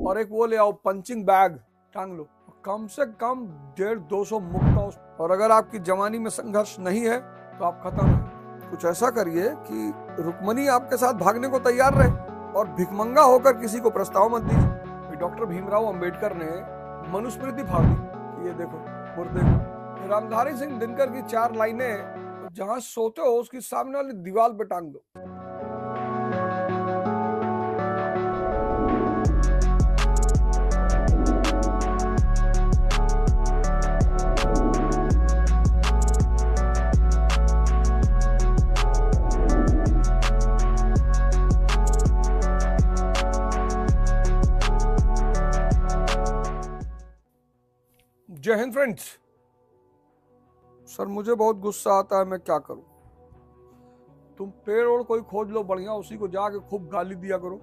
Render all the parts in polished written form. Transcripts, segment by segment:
और एक वो ले आओ पंचिंग बैग, टांग लो, कम से कम 150-200 मुक्का उस। और अगर आपकी जवानी में संघर्ष नहीं है तो आप खत्म है। कुछ ऐसा करिए कि रुक्मणी आपके साथ भागने को तैयार रहे और भिखमंगा होकर किसी को प्रस्ताव मत दीजिए। डॉक्टर भीमराव अंबेडकर ने मनुस्मृति फाड़ दी, ये देखो मुर्दे को। रामधारी सिंह दिनकर की 4 लाइनें, जहां सोते हो उसकी सामने वाली दीवार पे टांग दो। जय हिंद फ्रेंड्स। सर मुझे बहुत गुस्सा आता है, मैं क्या करूं? तुम पेड़ और कोई खोज लो बढ़िया, उसी को जाके खूब गाली दिया करो,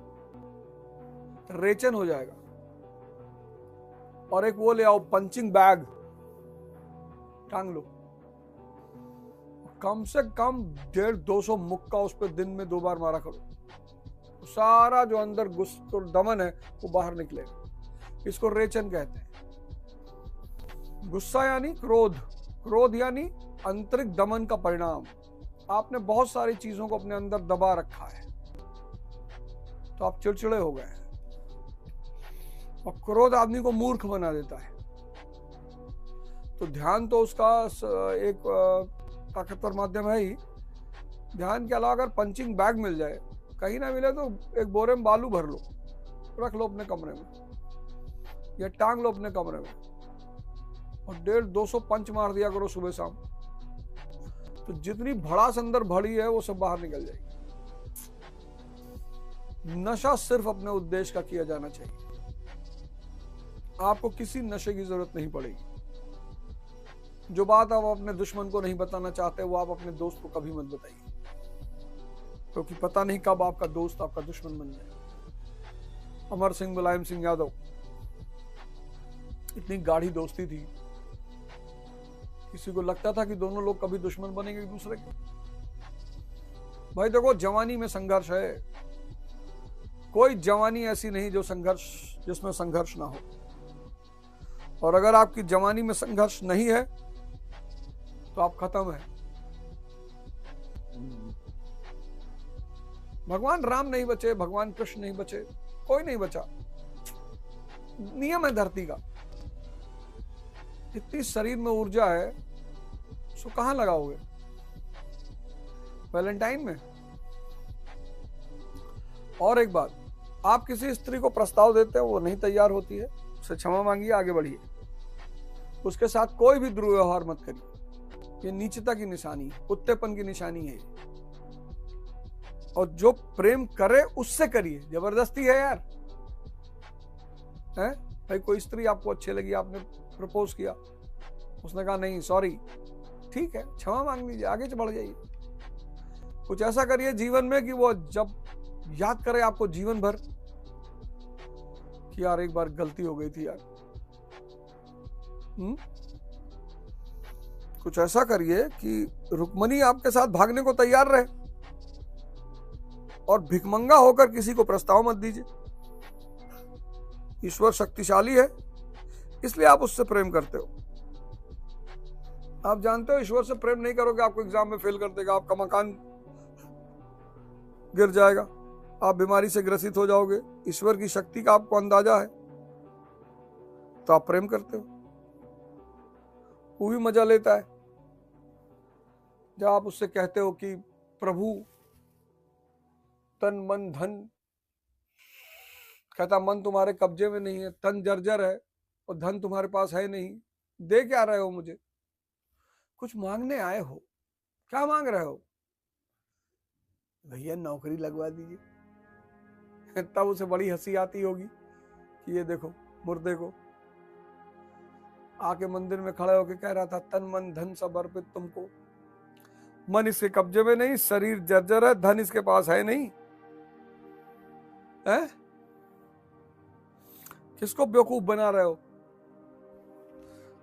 रेचन हो जाएगा। और एक वो ले आओ पंचिंग बैग, टांग लो, कम से कम 150-200 मुक्का उस पर दिन में 2 बार मारा करो। सारा जो अंदर गुस्सा दमन है वो बाहर निकलेगा। इसको रेचन कहते हैं। गुस्सा यानी क्रोध, क्रोध यानी आंतरिक दमन का परिणाम। आपने बहुत सारी चीजों को अपने अंदर दबा रखा है तो आप चिड़चिड़े हो गए हैं। और क्रोध आदमी को मूर्ख बना देता है। तो ध्यान तो उसका एक ताकतवर माध्यम है ही। ध्यान के अलावा अगर पंचिंग बैग मिल जाए, कहीं ना मिले तो एक बोरे में बालू भर लो, रख लो अपने कमरे में या टांग लो अपने कमरे में और 150-200 पंच मार दिया करो सुबह शाम। तो जितनी भड़ास अंदर भरी है वो सब बाहर निकल जाएगी। नशा सिर्फ अपने उद्देश्य का किया जाना चाहिए। आपको किसी नशे की जरूरत नहीं पड़ेगी। जो बात आप अपने दुश्मन को नहीं बताना चाहते वो आप अपने दोस्त को कभी मत बताइए, क्योंकि पता नहीं कब आपका दोस्त आपका दुश्मन बन जाए। अमर सिंह मुलायम सिंह यादव, इतनी गाढ़ी दोस्ती थी, किसी को लगता था कि दोनों लोग कभी दुश्मन बनेंगे एक दूसरे के? भाई देखो, जवानी में संघर्ष है। कोई जवानी ऐसी नहीं जिसमें संघर्ष ना हो। और अगर आपकी जवानी में संघर्ष नहीं है तो आप खत्म है। भगवान राम नहीं बचे, भगवान कृष्ण नहीं बचे, कोई नहीं बचा। नियम है धरती का। इतनी शरीर में ऊर्जा है, उसको कहां लगाओगे? वैलेंटाइन में? और एक बात, आप किसी स्त्री को प्रस्ताव देते हो, वो नहीं तैयार होती है, उससे क्षमा मांगिए, आगे बढ़िए। उसके साथ कोई भी दुर्व्यवहार मत करिए। ये नीचता की निशानी है, कुत्तेपन की निशानी है। और जो प्रेम करे उससे करिए, जबरदस्ती है यार। है भाई, कोई स्त्री आपको अच्छी लगी, आपने प्रपोज किया, उसने कहा नहीं सॉरी, ठीक है, क्षमा मांग लीजिए, आगे बढ़ जाइए। कुछ ऐसा करिए जीवन में कि वो जब याद करे आपको जीवन भर कि यार एक बार गलती हो गई थी यार। कुछ ऐसा करिए कि रुक्मणी आपके साथ भागने को तैयार रहे और भिखमंगा होकर किसी को प्रस्ताव मत दीजिए। ईश्वर शक्तिशाली है, इसलिए आप उससे प्रेम करते हो। आप जानते हो ईश्वर से प्रेम नहीं करोगे, आपको एग्जाम में फेल कर देगा, आपका मकान गिर जाएगा, आप बीमारी से ग्रसित हो जाओगे। ईश्वर की शक्ति का आपको अंदाजा है तो आप प्रेम करते हो। वो भी मजा लेता है जब आप उससे कहते हो कि प्रभु तन मन धन, कहता मन तुम्हारे कब्जे में नहीं है, तन जर्जर है और धन तुम्हारे पास है नहीं, दे क्या रहे हो मुझे? कुछ मांगने आए हो, क्या मांग रहे हो? भैया नौकरी लगवा दीजिए। तब उसे बड़ी हंसी आती होगी कि ये देखो मुर्दे को। आके मंदिर में खड़े होके कह रहा था तन मन धन सब अर्पित तुमको। मन इसके कब्जे में नहीं, शरीर जर्जर है, धन इसके पास है नहीं। है? किसको बेवकूफ बना रहे हो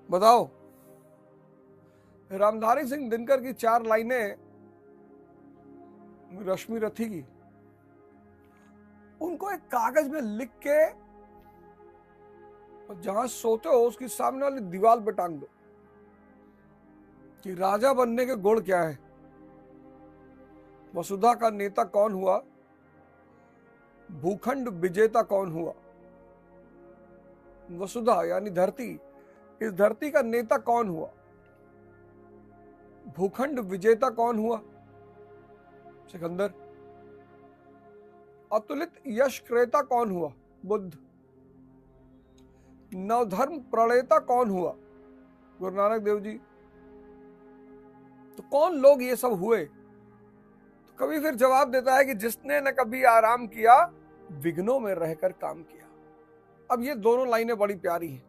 बताओ? रामधारी सिंह दिनकर की 4 लाइनें रश्मि रथी की, उनको एक कागज में लिख के और जहां सोते हो उसकी सामने वाली दीवार पे टांग दो कि राजा बनने के गुण क्या है। वसुधा का नेता कौन हुआ, भूखंड विजेता कौन हुआ। वसुधा यानी धरती, इस धरती का नेता कौन हुआ, भूखंड विजेता कौन हुआ, सिकंदर। अतुलित यश क्रेता कौन हुआ, बुद्ध। नवधर्म प्रणेता कौन हुआ, गुरु नानक देव जी। तो कौन लोग ये सब हुए। तो कभी फिर जवाब देता है कि जिसने न कभी आराम किया, विघ्नों में रहकर काम किया। अब ये दोनों लाइनें बड़ी प्यारी हैं।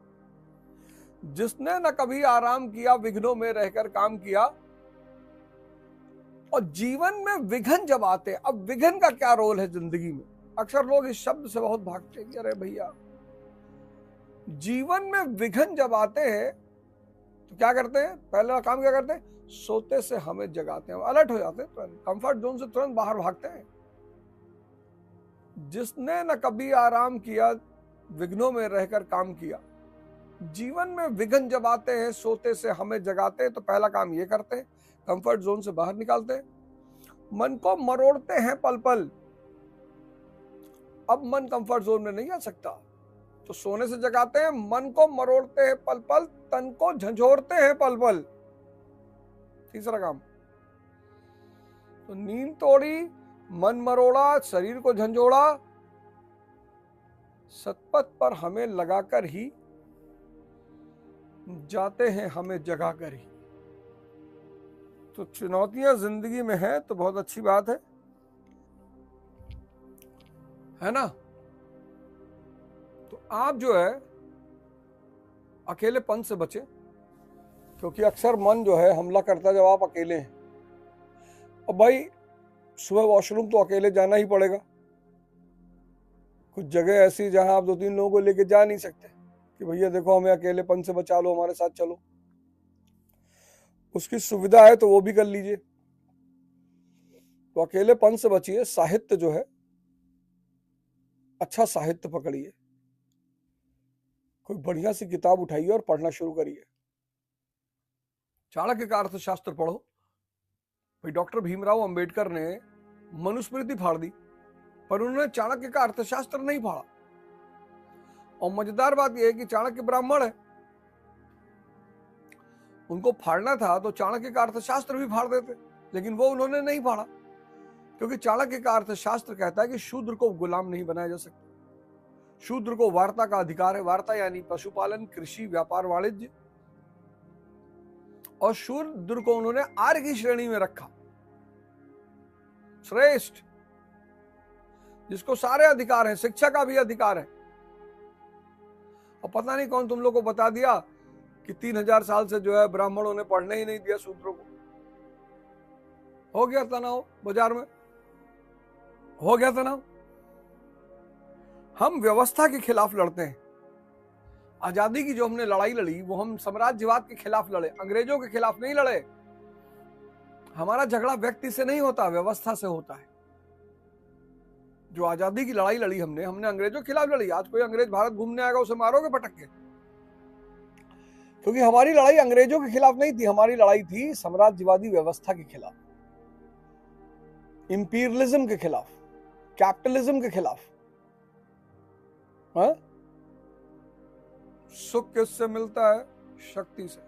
जिसने न कभी आराम किया, विघ्नों में रहकर काम किया। और जीवन में विघ्न जब आते, अब विघ्न का क्या रोल है जिंदगी में। अक्सर लोग इस शब्द से बहुत भागते हैं कि अरे भैया, जीवन में विघ्न जब आते हैं तो क्या करते हैं, पहला काम क्या करते हैं, सोते से हमें जगाते हैं, अलर्ट हो जाते हैं, तुरंत कंफर्ट जोन से तुरंत बाहर भागते हैं। जिसने न कभी आराम किया, विघ्नों में रहकर काम किया। जीवन में विघ्न जब आते हैं, सोते से हमें जगाते हैं, तो पहला काम ये करते हैं, कंफर्ट जोन से बाहर निकालते हैं। मन को मरोड़ते हैं पल पल। अब मन कंफर्ट जोन में नहीं आ सकता, तो सोने से जगाते हैं, मन को मरोड़ते हैं पल पल, तन को झंझोड़ते हैं पल पल। तीसरा काम, तो नींद तोड़ी, मन मरोड़ा, शरीर को झंझोड़ा, सतपथ पर हमें लगाकर ही जाते हैं, हमें जगाकर ही। तो चुनौतियां जिंदगी में है तो बहुत अच्छी बात है ना। तो आप जो है अकेलेपन से बचे, क्योंकि अक्सर मन जो है हमला करता है जब आप अकेले हैं। अब भाई सुबह वॉशरूम तो अकेले जाना ही पड़ेगा। कुछ जगह ऐसी जहां आप 2-3 लोगों को लेके जा नहीं सकते कि भैया देखो हमें अकेलेपन से बचा लो, हमारे साथ चलो। उसकी सुविधा है तो वो भी कर लीजिए। तो अकेलेपन से बचिए। साहित्य जो है, अच्छा साहित्य पकड़िए, कोई बढ़िया सी किताब उठाइए और पढ़ना शुरू करिए। चाणक्य का अर्थशास्त्र पढ़ो। भाई डॉक्टर भीमराव अंबेडकर ने मनुस्मृति फाड़ दी, पर उन्होंने चाणक्य का अर्थशास्त्र नहीं फाड़ा। और मजेदार बात यह है कि चाणक्य ब्राह्मण है, उनको फाड़ना था तो चाणक्य का अर्थशास्त्र भी फाड़ देते, लेकिन वो उन्होंने नहीं फाड़ा, क्योंकि चाणक्य का अर्थशास्त्र कहता है कि शूद्र को गुलाम नहीं बनाया जा सकता। शूद्र को वार्ता का अधिकार है। वार्ता यानी पशुपालन, कृषि, व्यापार, वाणिज्य। और शूद्र को उन्होंने आर्य की श्रेणी में रखा, श्रेष्ठ, जिसको सारे अधिकार हैं, शिक्षा का भी अधिकार है। और पता नहीं कौन तुम लोग को बता दिया कि 3000 साल से जो है ब्राह्मणों ने पढ़ने ही नहीं दिया शूद्रों को। हो गया तनाव बाजार में, हो गया तनाव। हम व्यवस्था के खिलाफ लड़ते हैं। आजादी की जो हमने लड़ाई लड़ी वो हम साम्राज्यवाद के खिलाफ लड़े, अंग्रेजों के खिलाफ नहीं लड़े। हमारा झगड़ा व्यक्ति से नहीं होता, व्यवस्था से होता है। जो आजादी की लड़ाई लड़ी हमने अंग्रेजों के खिलाफ लड़ी। आज कोई अंग्रेज भारत घूमने आएगा, उसे मारोगे पटक के, क्योंकि हमारी लड़ाई अंग्रेजों के खिलाफ नहीं थी, हमारी लड़ाई थी साम्राज्यवादी व्यवस्था के खिलाफ, इंपीरियलिज्म के खिलाफ, कैपिटलिज्म के खिलाफ। हाँ? सुख किससे मिलता है? शक्ति से।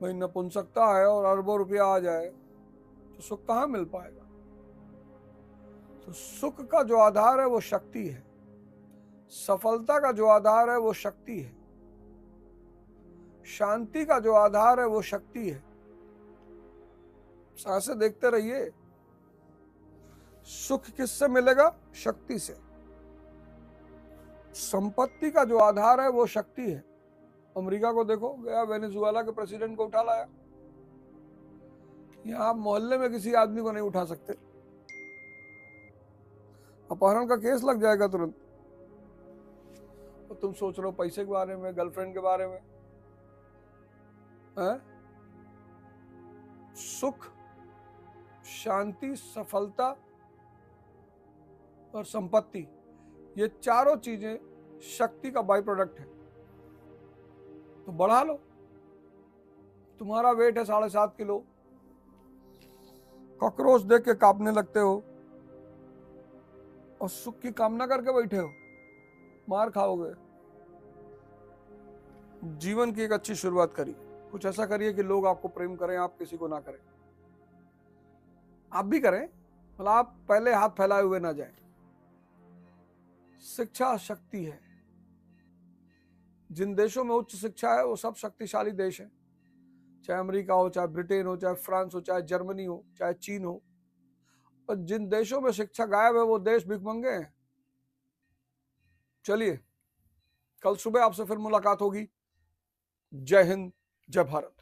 भाई नपुंसकता है और अरबों रुपया आ जाए तो सुख कहां मिल पाएगा। तो सुख का जो आधार है वो शक्ति है, सफलता का जो आधार है वो शक्ति है, शांति का जो आधार है वो शक्ति है। सांसें देखते रहिए। सुख किससे मिलेगा? शक्ति से। संपत्ति का जो आधार है वो शक्ति है। अमेरिका को देखो, गया वेनेजुएला के प्रेसिडेंट को उठा लाया। यहां आप मोहल्ले में किसी आदमी को नहीं उठा सकते, अपहरण का केस लग जाएगा तुरंत। और तुम सोच रहे हो पैसे के बारे में, गर्लफ्रेंड के बारे में। सुख, शांति, सफलता और संपत्ति, ये चारों चीजें शक्ति का बाई प्रोडक्ट है, तो बढ़ा लो। तुम्हारा वेट है 7.5 किलो, कॉकरोच देख के कांपने लगते हो और सुख की कामना करके बैठे हो, मार खाओगे। जीवन की एक अच्छी शुरुआत करिए, कुछ ऐसा करिए कि लोग आपको प्रेम करें, आप किसी को ना करें। आप भी करें, मतलब आप पहले हाथ फैलाए हुए ना जाएं। शिक्षा शक्ति है। जिन देशों में उच्च शिक्षा है वो सब शक्तिशाली देश है, चाहे अमेरिका हो, चाहे ब्रिटेन हो, चाहे फ्रांस हो, चाहे जर्मनी हो, चाहे चीन हो। और जिन देशों में शिक्षा गायब है वो देश भिखमंगे हैं। चलिए, कल सुबह आपसे फिर मुलाकात होगी। जय हिंद, जय भारत।